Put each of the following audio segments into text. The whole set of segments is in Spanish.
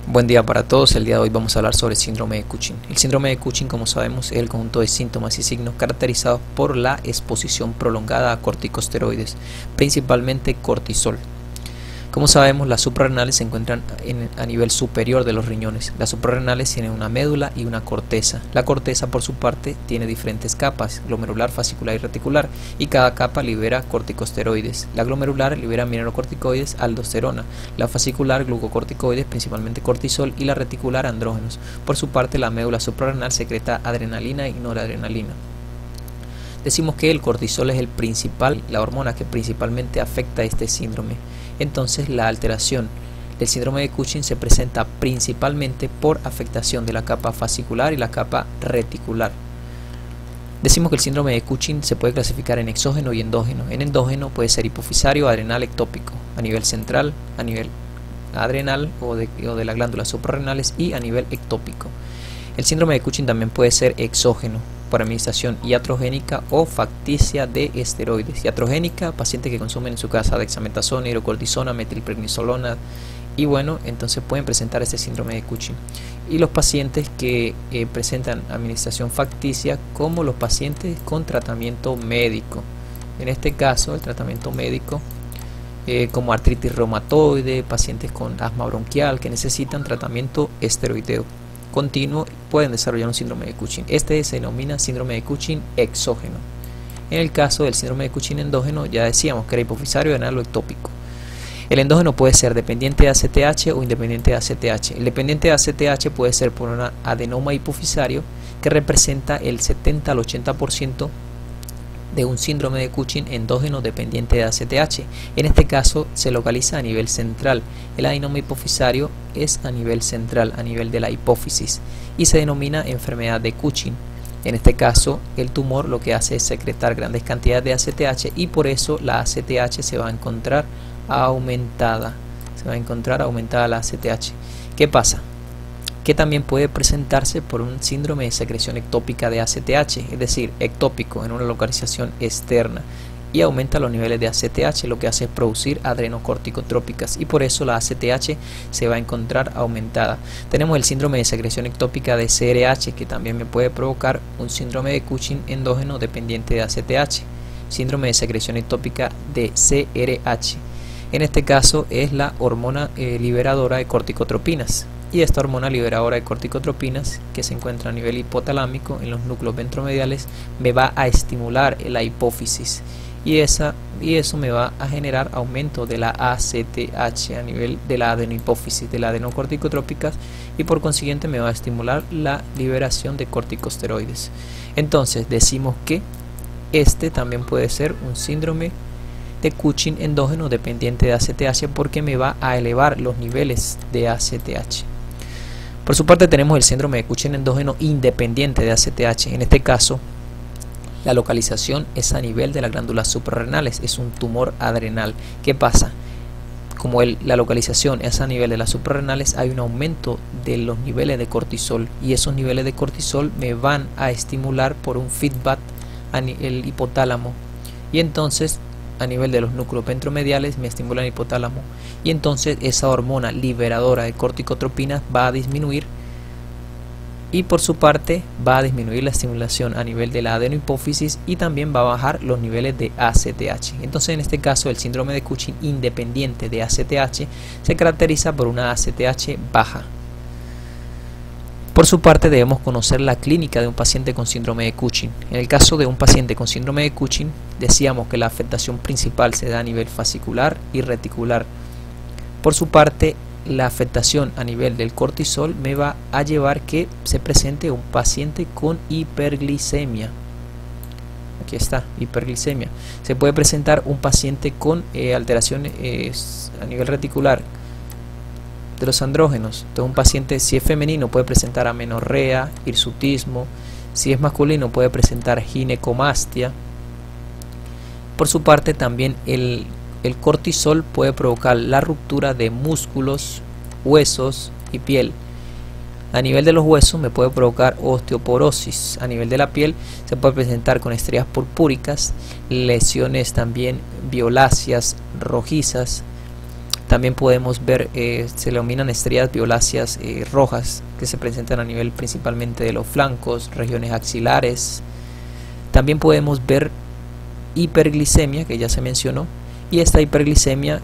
Buen día para todos. El día de hoy vamos a hablar sobre el síndrome de Cushing. El síndrome de Cushing, como sabemos, es el conjunto de síntomas y signos caracterizados por la exposición prolongada a corticosteroides, principalmente cortisol. Como sabemos, las suprarrenales se encuentran a nivel superior de los riñones. Las suprarrenales tienen una médula y una corteza. La corteza, por su parte, tiene diferentes capas, glomerular, fascicular y reticular, y cada capa libera corticosteroides. La glomerular libera mineralocorticoides, aldosterona, la fascicular glucocorticoides, principalmente cortisol, y la reticular andrógenos. Por su parte, la médula suprarrenal secreta adrenalina y noradrenalina. Decimos que el cortisol es la hormona que principalmente afecta a este síndrome. Entonces, la alteración del síndrome de Cushing se presenta principalmente por afectación de la capa fascicular y la capa reticular. Decimos que el síndrome de Cushing se puede clasificar en exógeno y endógeno. En endógeno puede ser hipofisario, adrenal, ectópico, a nivel central, a nivel adrenal o de las glándulas suprarrenales, y a nivel ectópico. El síndrome de Cushing también puede ser exógeno, por administración iatrogénica o facticia de esteroides. Iatrogénica, pacientes que consumen en su casa dexametasona, hidrocortisona, metilprednisolona, y bueno, entonces pueden presentar este síndrome de Cushing. Y los pacientes que presentan administración facticia, como los pacientes con tratamiento médico. En este caso, el tratamiento médico, como artritis reumatoide, pacientes con asma bronquial que necesitan tratamiento esteroideo continuo, pueden desarrollar un síndrome de Cushing. Este se denomina síndrome de Cushing exógeno. En el caso del síndrome de Cushing endógeno, ya decíamos que era hipofisario, adrenal o ectópico. El endógeno puede ser dependiente de ACTH o independiente de ACTH. El dependiente de ACTH puede ser por un adenoma hipofisario que representa el 70 al 80% de un síndrome de Cushing endógeno dependiente de ACTH. En este caso se localiza a nivel central. El adenoma hipofisario es a nivel central, a nivel de la hipófisis, y se denomina enfermedad de Cushing. En este caso, el tumor lo que hace es secretar grandes cantidades de ACTH, y por eso la ACTH se va a encontrar aumentada. Se va a encontrar aumentada la ACTH. ¿Qué pasa? Que también puede presentarse por un síndrome de secreción ectópica de ACTH, es decir, ectópico en una localización externa, y aumenta los niveles de ACTH, lo que hace es producir adrenocorticotrópicas, y por eso la ACTH se va a encontrar aumentada. Tenemos el síndrome de secreción ectópica de CRH, que también me puede provocar un síndrome de Cushing endógeno dependiente de ACTH. Síndrome de secreción ectópica de CRH. En este caso es la hormona liberadora de corticotropinas. Y esta hormona liberadora de corticotropinas, que se encuentra a nivel hipotalámico en los núcleos ventromediales, me va a estimular la hipófisis, y eso me va a generar aumento de la ACTH a nivel de la adenohipófisis, de la adenocorticotrópicas, y por consiguiente me va a estimular la liberación de corticosteroides. Entonces decimos que este también puede ser un síndrome de Cushing endógeno dependiente de ACTH, porque me va a elevar los niveles de ACTH. Por su parte, tenemos el síndrome de Cushing endógeno independiente de ACTH. En este caso, la localización es a nivel de las glándulas suprarrenales, es un tumor adrenal. ¿Qué pasa? Como la localización es a nivel de las suprarrenales, hay un aumento de los niveles de cortisol, y esos niveles de cortisol me van a estimular por un feedback el hipotálamo, y entonces a nivel de los núcleos ventromediales me estimula el hipotálamo, y entonces esa hormona liberadora de corticotropinas va a disminuir, y por su parte va a disminuir la estimulación a nivel de la adenohipófisis, y también va a bajar los niveles de ACTH. Entonces, en este caso, el síndrome de Cushing independiente de ACTH se caracteriza por una ACTH baja. Por su parte, debemos conocer la clínica de un paciente con síndrome de Cushing. En el caso de un paciente con síndrome de Cushing, decíamos que la afectación principal se da a nivel fascicular y reticular. Por su parte, la afectación a nivel del cortisol me va a llevar que se presente un paciente con hiperglicemia. Aquí está, hiperglicemia. Se puede presentar un paciente con alteraciones a nivel reticular de los andrógenos. Entonces, un paciente, si es femenino, puede presentar amenorrea, hirsutismo. Si es masculino, puede presentar ginecomastia. Por su parte, también el cortisol puede provocar la ruptura de músculos, huesos y piel. A nivel de los huesos me puede provocar osteoporosis. A nivel de la piel se puede presentar con estrías purpúricas, lesiones también violáceas, rojizas. También podemos ver, se denominan estrellas violáceas rojas, que se presentan a nivel principalmente de los flancos, regiones axilares. También podemos ver hiperglicemia, que ya se mencionó, y esta hiperglicemia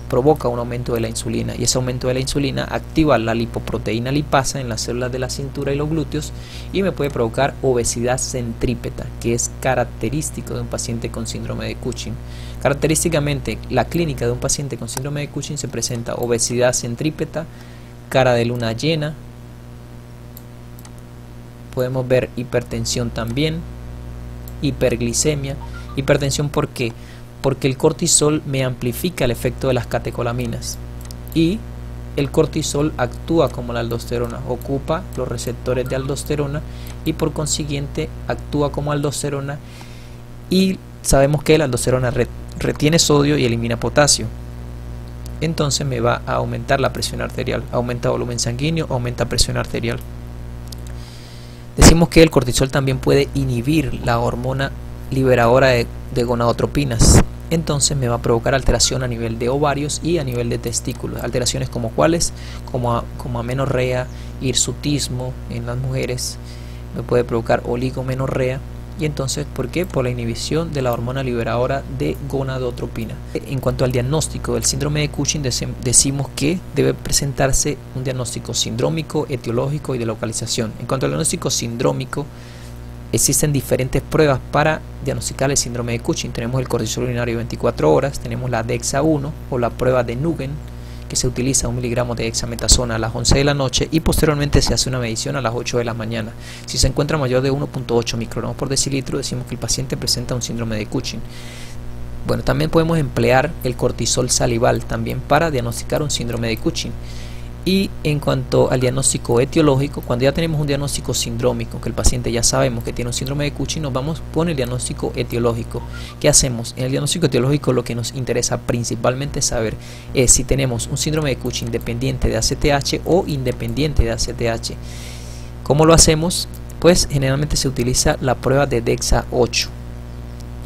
provoca un aumento de la insulina, y ese aumento de la insulina activa la lipoproteína lipasa en las células de la cintura y los glúteos y me puede provocar obesidad centrípeta, que es característico de un paciente con síndrome de Cushing. Característicamente, la clínica de un paciente con síndrome de Cushing se presenta obesidad centrípeta, cara de luna llena, podemos ver hipertensión también, hiperglicemia. Hipertensión, ¿por qué? Porque el cortisol me amplifica el efecto de las catecolaminas y el cortisol actúa como la aldosterona, ocupa los receptores de aldosterona y por consiguiente actúa como aldosterona, y sabemos que la aldosterona retiene sodio y elimina potasio. Entonces me va a aumentar la presión arterial, aumenta volumen sanguíneo, aumenta presión arterial. Decimos que el cortisol también puede inhibir la hormona liberadora de gonadotropinas, entonces me va a provocar alteración a nivel de ovarios y a nivel de testículos. Alteraciones como cuáles, como amenorrea, hirsutismo en las mujeres, me puede provocar oligomenorrea. Y entonces, ¿por qué? Por la inhibición de la hormona liberadora de gonadotropina. En cuanto al diagnóstico del síndrome de Cushing, decimos que debe presentarse un diagnóstico sindrómico, etiológico y de localización. En cuanto al diagnóstico sindrómico, existen diferentes pruebas para diagnosticar el síndrome de Cushing. Tenemos el cortisol urinario de 24 horas, tenemos la DEXA-1 o la prueba de Nugent, que se utiliza 1 miligramo de dexametasona a las 11 de la noche y posteriormente se hace una medición a las 8 de la mañana. Si se encuentra mayor de 1.8 microgramos por decilitro, decimos que el paciente presenta un síndrome de Cushing. Bueno, también podemos emplear el cortisol salival también para diagnosticar un síndrome de Cushing. Y en cuanto al diagnóstico etiológico, cuando ya tenemos un diagnóstico sindrómico, que el paciente ya sabemos que tiene un síndrome de Cushing, nos vamos con el diagnóstico etiológico. ¿Qué hacemos? En el diagnóstico etiológico lo que nos interesa principalmente saber es si tenemos un síndrome de Cushing dependiente de ACTH o independiente de ACTH. ¿Cómo lo hacemos? Pues generalmente se utiliza la prueba de DEXA-8.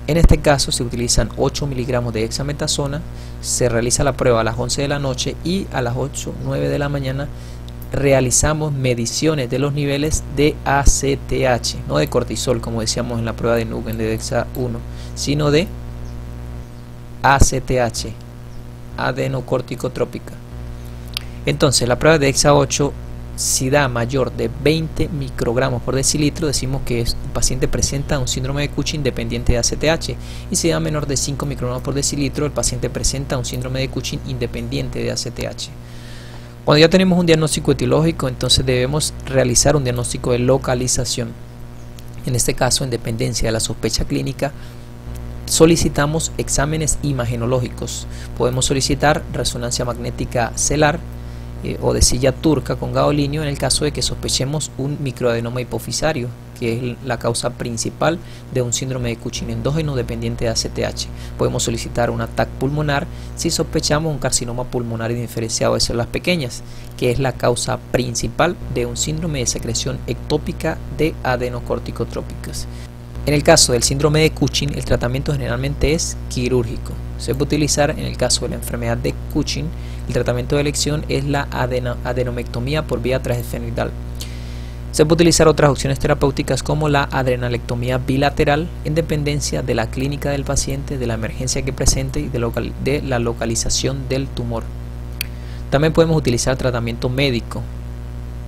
En este caso se utilizan 8 miligramos de dexametasona, se realiza la prueba a las 11 de la noche y a las 9 de la mañana realizamos mediciones de los niveles de ACTH, no de cortisol como decíamos en la prueba de Nugent de DEXA-1, sino de ACTH, adenocorticotrópica. Entonces la prueba de DEXA-8, si da mayor de 20 microgramos por decilitro, decimos que el paciente presenta un síndrome de Cushing dependiente de ACTH, y si da menor de 5 microgramos por decilitro, el paciente presenta un síndrome de Cushing independiente de ACTH. Cuando ya tenemos un diagnóstico etiológico, entonces debemos realizar un diagnóstico de localización. En este caso, en dependencia de la sospecha clínica, solicitamos exámenes imagenológicos. Podemos solicitar resonancia magnética celular o de silla turca con gadolinio en el caso de que sospechemos un microadenoma hipofisario, que es la causa principal de un síndrome de Cushing endógeno dependiente de ACTH. Podemos solicitar un TAC pulmonar si sospechamos un carcinoma pulmonar indiferenciado de células pequeñas, que es la causa principal de un síndrome de secreción ectópica de adenocorticotrópicas. En el caso del síndrome de Cushing, el tratamiento generalmente es quirúrgico. Se puede utilizar en el caso de la enfermedad de Cushing, el tratamiento de elección es la adenomectomía por vía transesfenoidal. Se puede utilizar otras opciones terapéuticas como la adrenalectomía bilateral en dependencia de la clínica del paciente, de la emergencia que presente y de la localización del tumor. También podemos utilizar tratamiento médico,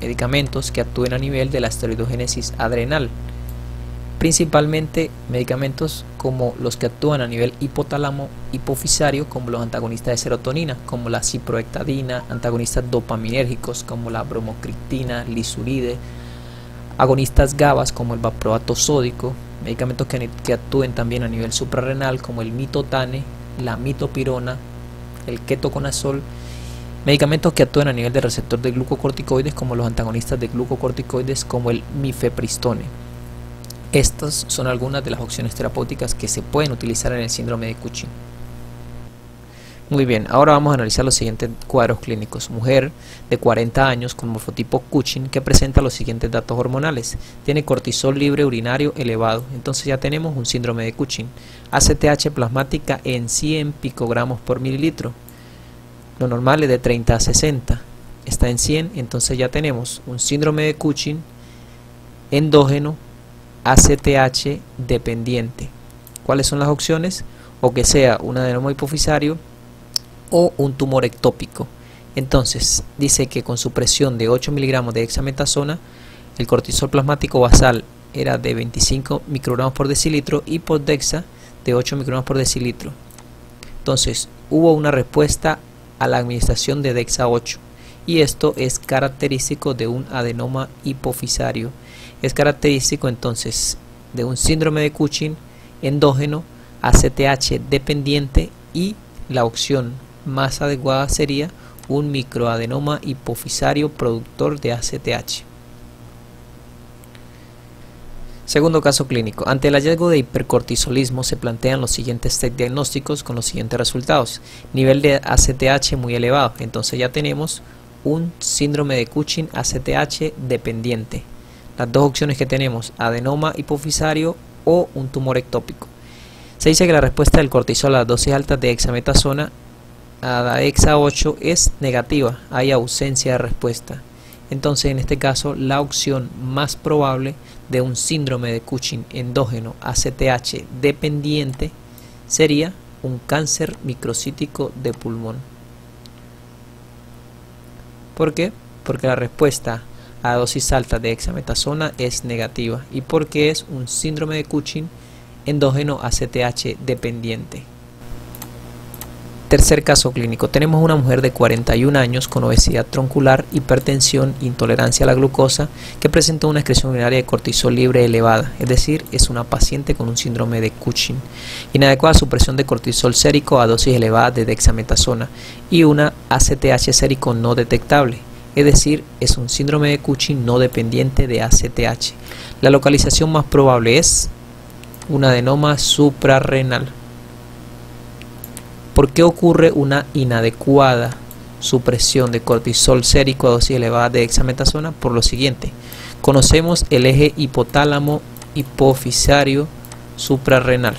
medicamentos que actúen a nivel de la esteroidogénesis adrenal. Principalmente medicamentos como los que actúan a nivel hipotálamo hipofisario, como los antagonistas de serotonina, como la ciproheptadina, antagonistas dopaminérgicos como la bromocriptina, lisuride, agonistas GABAs como el valproato sódico, medicamentos que actúen también a nivel suprarrenal como el mitotane, la mitopirona, el ketoconazol, medicamentos que actúen a nivel de receptor de glucocorticoides como los antagonistas de glucocorticoides como el mifepristone. Estas son algunas de las opciones terapéuticas que se pueden utilizar en el síndrome de Cushing. Muy bien, ahora vamos a analizar los siguientes cuadros clínicos. Mujer de 40 años con morfotipo Cushing que presenta los siguientes datos hormonales. Tiene cortisol libre urinario elevado, entonces ya tenemos un síndrome de Cushing. ACTH plasmática en 100 picogramos por mililitro. Lo normal es de 30 a 60. Está en 100, entonces ya tenemos un síndrome de Cushing endógeno ACTH dependiente. ¿Cuáles son las opciones? O que sea un adenoma hipofisario o un tumor ectópico. Entonces dice que con supresión de 8 miligramos de dexametasona, el cortisol plasmático basal era de 25 microgramos por decilitro y por dexa de 8 microgramos por decilitro. Entonces hubo una respuesta a la administración de dexa 8 y esto es característico de un adenoma hipofisario. Es característico entonces de un síndrome de Cushing endógeno ACTH dependiente, y la opción más adecuada sería un microadenoma hipofisario productor de ACTH. Segundo caso clínico. Ante el hallazgo de hipercortisolismo se plantean los siguientes test diagnósticos con los siguientes resultados. Nivel de ACTH muy elevado, entonces ya tenemos un síndrome de Cushing ACTH dependiente. Las dos opciones que tenemos, adenoma hipofisario o un tumor ectópico. Se dice que la respuesta del cortisol a las dosis altas de dexametasona a la dexa 8 es negativa, hay ausencia de respuesta. Entonces en este caso la opción más probable de un síndrome de Cushing endógeno ACTH dependiente sería un cáncer microcítico de pulmón. ¿Por qué? Porque la respuesta a dosis altas de dexametasona es negativa y porque es un síndrome de Cushing endógeno ACTH dependiente. Tercer caso clínico. Tenemos una mujer de 41 años con obesidad troncular, hipertensión, intolerancia a la glucosa, que presenta una excreción urinaria de cortisol libre elevada, es decir, es una paciente con un síndrome de Cushing, inadecuada supresión de cortisol sérico a dosis elevadas de dexametasona y una ACTH sérico no detectable, es decir, es un síndrome de Cushing no dependiente de ACTH. La localización más probable es un adenoma suprarrenal. ¿Por qué ocurre una inadecuada supresión de cortisol sérico a dosis elevada de dexametasona? Por lo siguiente, conocemos el eje hipotálamo hipofisario suprarrenal.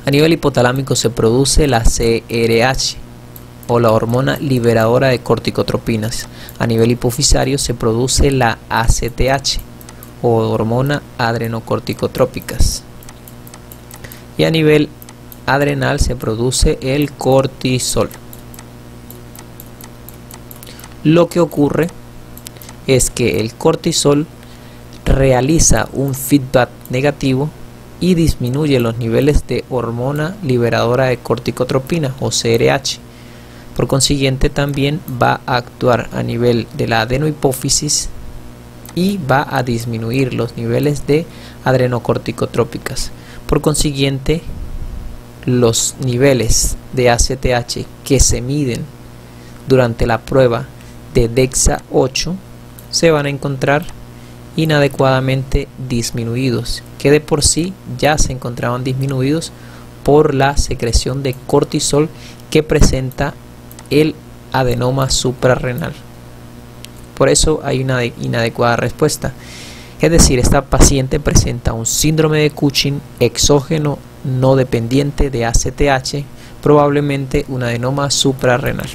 A nivel hipotalámico se produce la CRH o la hormona liberadora de corticotropinas. A nivel hipofisario se produce la ACTH o hormona adrenocorticotrópicas. Y a nivel adrenal se produce el cortisol. Lo que ocurre es que el cortisol realiza un feedback negativo y disminuye los niveles de hormona liberadora de corticotropina o CRH. Por consiguiente también va a actuar a nivel de la adenohipófisis y va a disminuir los niveles de adrenocorticotrópicas. Por consiguiente, los niveles de ACTH que se miden durante la prueba de DEXA 8 se van a encontrar inadecuadamente disminuidos, que de por sí ya se encontraban disminuidos por la secreción de cortisol que presenta el adenoma suprarrenal. Por eso hay una inadecuada respuesta. Es decir, esta paciente presenta un síndrome de Cushing exógeno no dependiente de ACTH, probablemente un adenoma suprarrenal.